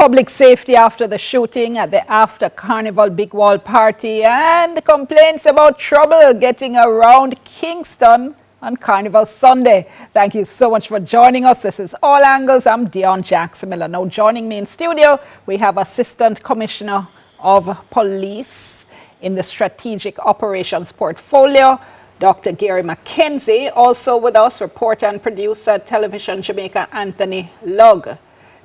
public safety after the shooting at the after Carnival Big Wall party and complaints about trouble getting around Kingston on Carnival Sunday. Thank you so much for joining us. This is All Angles. I'm Dion Jackson Miller. Now joining me in studio, we have Assistant Commissioner of Police in the Strategic Operations Portfolio, Dr. Gary McKenzie. Also with us, reporter and producer, Television Jamaica, Anthony Lugg.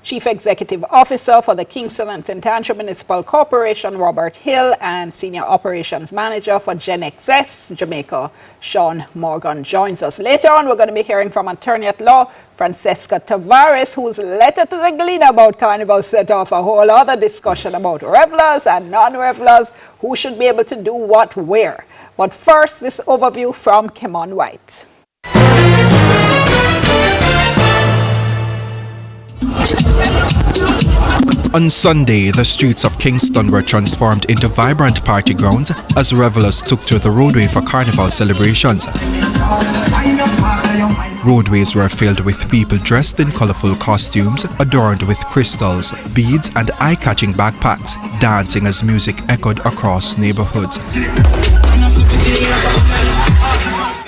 Chief Executive Officer for the Kingston and St. Andrew Municipal Corporation, Robert Hill, and Senior Operations Manager for GenXS Jamaica, Sean Morgan, joins us. Later on, we're going to be hearing from Attorney at Law, Francesca Tavares, whose letter to the Gleaner about Carnival set off a whole other discussion about revelers and non-revelers, who should be able to do what where. But first, this overview from Kemon White. On Sunday, the streets of Kingston were transformed into vibrant party grounds as revelers took to the roadway for Carnival celebrations. Roadways were filled with people dressed in colorful costumes, adorned with crystals, beads, and eye-catching backpacks, dancing as music echoed across neighborhoods.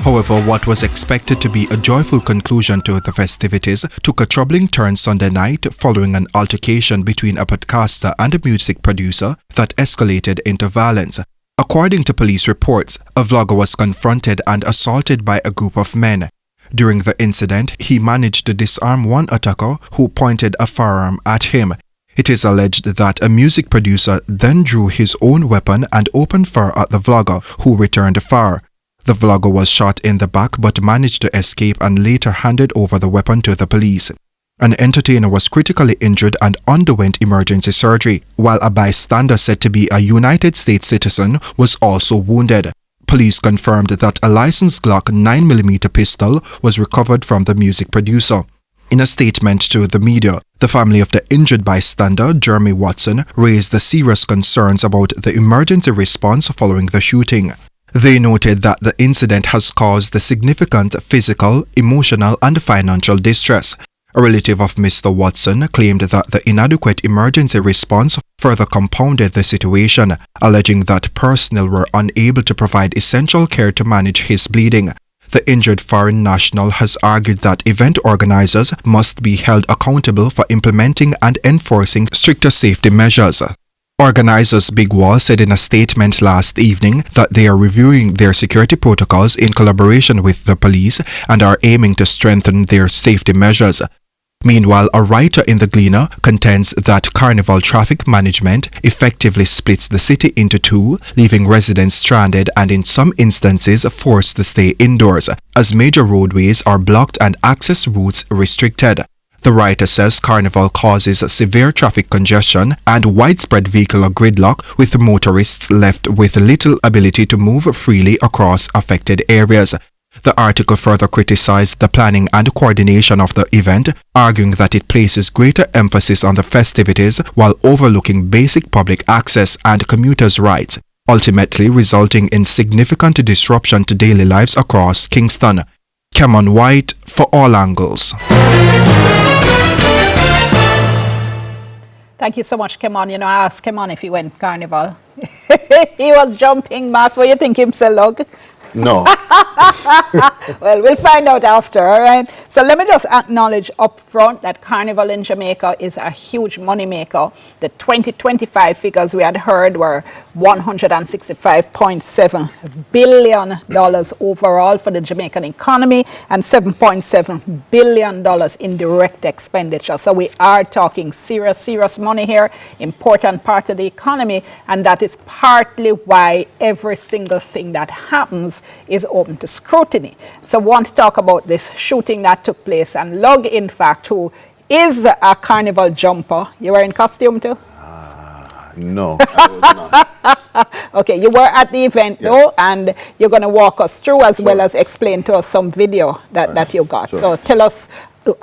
However, what was expected to be a joyful conclusion to the festivities took a troubling turn Sunday night following an altercation between a podcaster and a music producer that escalated into violence. According to police reports, a vlogger was confronted and assaulted by a group of men. During the incident, he managed to disarm one attacker who pointed a firearm at him. It is alleged that a music producer then drew his own weapon and opened fire at the vlogger, who returned fire. The vlogger was shot in the back but managed to escape and later handed over the weapon to the police. An entertainer was critically injured and underwent emergency surgery, while a bystander said to be a United States citizen was also wounded. Police confirmed that a licensed Glock 9mm pistol was recovered from the music producer. In a statement to the media, the family of the injured bystander, Jeremy Watson, raised the serious concerns about the emergency response following the shooting. They noted that the incident has caused significant physical, emotional, and financial distress. A relative of Mr. Watson claimed that the inadequate emergency response further compounded the situation, alleging that personnel were unable to provide essential care to manage his bleeding. The injured foreign national has argued that event organizers must be held accountable for implementing and enforcing stricter safety measures. Organizers Big Wall said in a statement last evening that they are reviewing their security protocols in collaboration with the police and are aiming to strengthen their safety measures. Meanwhile, a writer in the Gleaner contends that Carnival traffic management effectively splits the city into two, leaving residents stranded and in some instances forced to stay indoors, as major roadways are blocked and access routes restricted. The writer says Carnival causes severe traffic congestion and widespread vehicular gridlock, with motorists left with little ability to move freely across affected areas. The article further criticized the planning and coordination of the event, arguing that it places greater emphasis on the festivities while overlooking basic public access and commuters' rights, ultimately resulting in significant disruption to daily lives across Kingston. Kemon White for All Angles. Thank you so much, Kemon. You know, I asked Kemon if he went Carnival. He was jumping mass. What do you think him say, Lug? No. Well, we'll find out after, all right? So let me just acknowledge up front that Carnival in Jamaica is a huge moneymaker. The 2025 figures we had heard were $165.7 billion overall for the Jamaican economy and $7.7 billion in direct expenditure. So we are talking serious money here, important part of the economy, and that is partly why every single thing that happens is open to scrutiny. So I want to talk about this shooting that took place, and Lug, in fact, who is a Carnival jumper. You were in costume too? No, I was not. Okay, you were at the event though, and you're going to walk us through as well as explain to us some video that you got. Sure. So tell us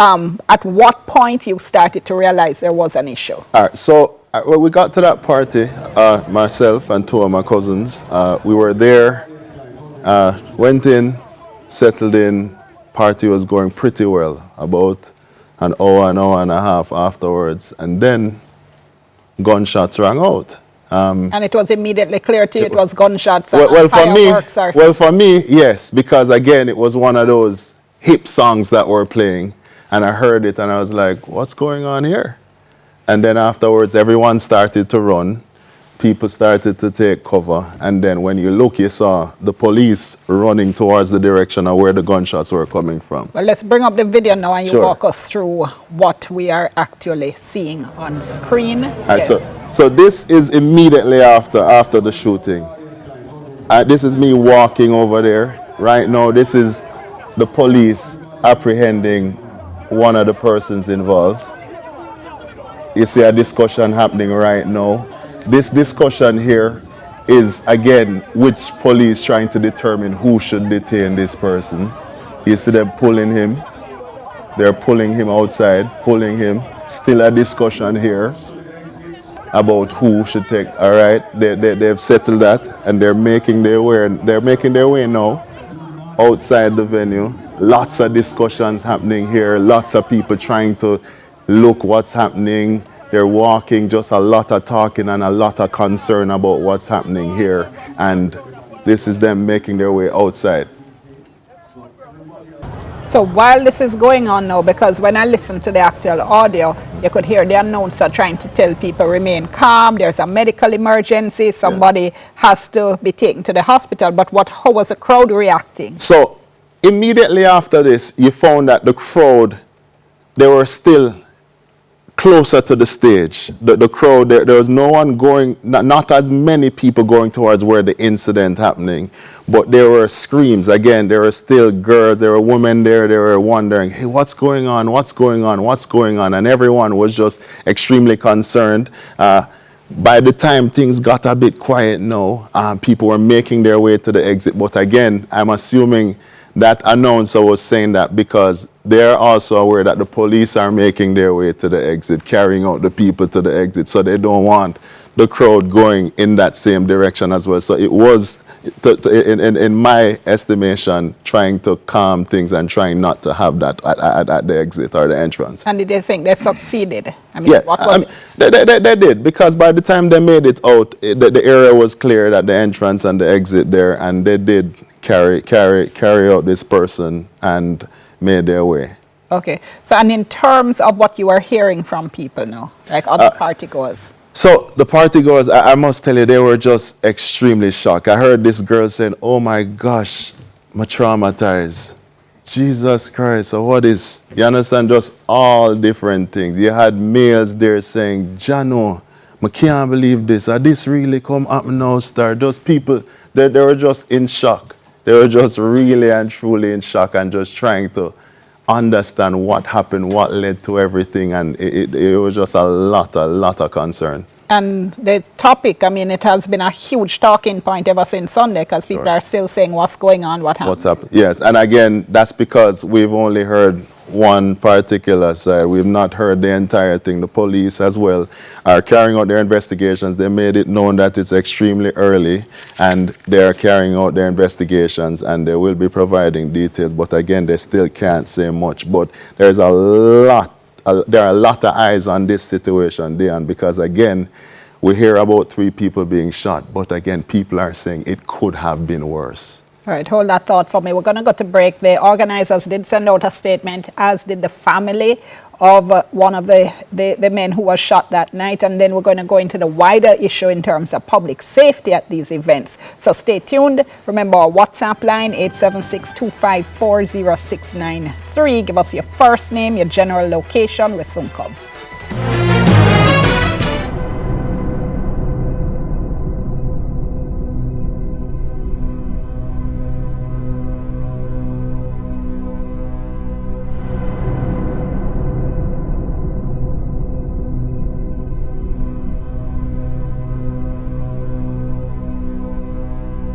at what point you started to realize there was an issue. All right, so when we got to that party, myself and two of my cousins, we were there, went in, settled in, party was going pretty well, about an hour and a half afterwards, and then gunshots rang out. And it was immediately clear to you it was gunshots and Well, fireworks or something. for me, yes, because again, it was one of those hip songs that were playing, and I heard it, and I was like, "What's going on here?" And then afterwards, everyone started to run. People started to take cover, and then when you look, you saw the police running towards the direction of where the gunshots were coming from. Well, let's bring up the video now and you Sure. walk us through what we are actually seeing on screen. All right, Yes. so this is immediately after the shooting. This is me walking over there. Right now, this is the police apprehending one of the persons involved. You see a discussion happening right now. This discussion here is, again, which police trying to determine who should detain this person. You see them pulling him. They're pulling him outside, pulling him. Still a discussion here about who should take. All right, they've settled that, and they're making their way now outside the venue. Lots of discussions happening here. Lots of people trying to look what's happening. They're walking, just a lot of talking and a lot of concern about what's happening here. And this is them making their way outside. So while this is going on now, because when I listened to the actual audio, you could hear the announcer trying to tell people remain calm, there's a medical emergency, somebody has to be taken to the hospital. But how was the crowd reacting? So immediately after this, you found that the crowd, they were still closer to the stage. The crowd, there was no one going, not as many people going towards where the incident happening, but there were screams. Again, there were still girls, there were women there, they were wondering, hey, what's going on, what's going on, what's going on? And everyone was just extremely concerned. By the time things got a bit quiet now, people were making their way to the exit. But again, I'm assuming that announcer was saying that because they're also aware that the police are making their way to the exit, carrying out the people to the exit, so they don't want the crowd going in that same direction as well. So it was, in my estimation, trying to calm things and trying not to have that at the exit or the entrance. And did you think they succeeded? I mean, Yeah, what was it? they did, because by the time they made it out, the area was cleared at the entrance and the exit there, and they did carry out this person and made their way. Okay. So, and in terms of what you are hearing from people now, like other partygoers? So the partygoers, I must tell you, they were just extremely shocked. I heard this girl saying, "Oh my gosh, I'm traumatized. Jesus Christ, so what is," you understand, just all different things. You had males there saying, "Jano, I can't believe this. Are this really come up now, star?" Those people, they were just in shock. They were just really and truly in shock and just trying to understand what happened, what led to everything, and it was just a lot of concern. And the topic, I mean, it has been a huge talking point ever since Sunday, because people are still saying what's going on, what happened. What's up? Yes, and again, that's because we've only heard one particular side. We've not heard the entire thing. The police as well are carrying out their investigations. They made it known that it's extremely early, and they are carrying out their investigations, and they will be providing details. But again, they still can't say much. But there's there are a lot of eyes on this situation, Dion, because again, we hear about 3 people being shot, but again, people are saying it could have been worse. All right, hold that thought for me. We're going to go to break. The organizers did send out a statement, as did the family of one of the men who was shot that night. And then we're going to go into the wider issue in terms of public safety at these events. So stay tuned. Remember our WhatsApp line, 876-254-0693. Give us your first name, your general location. We'll soon come.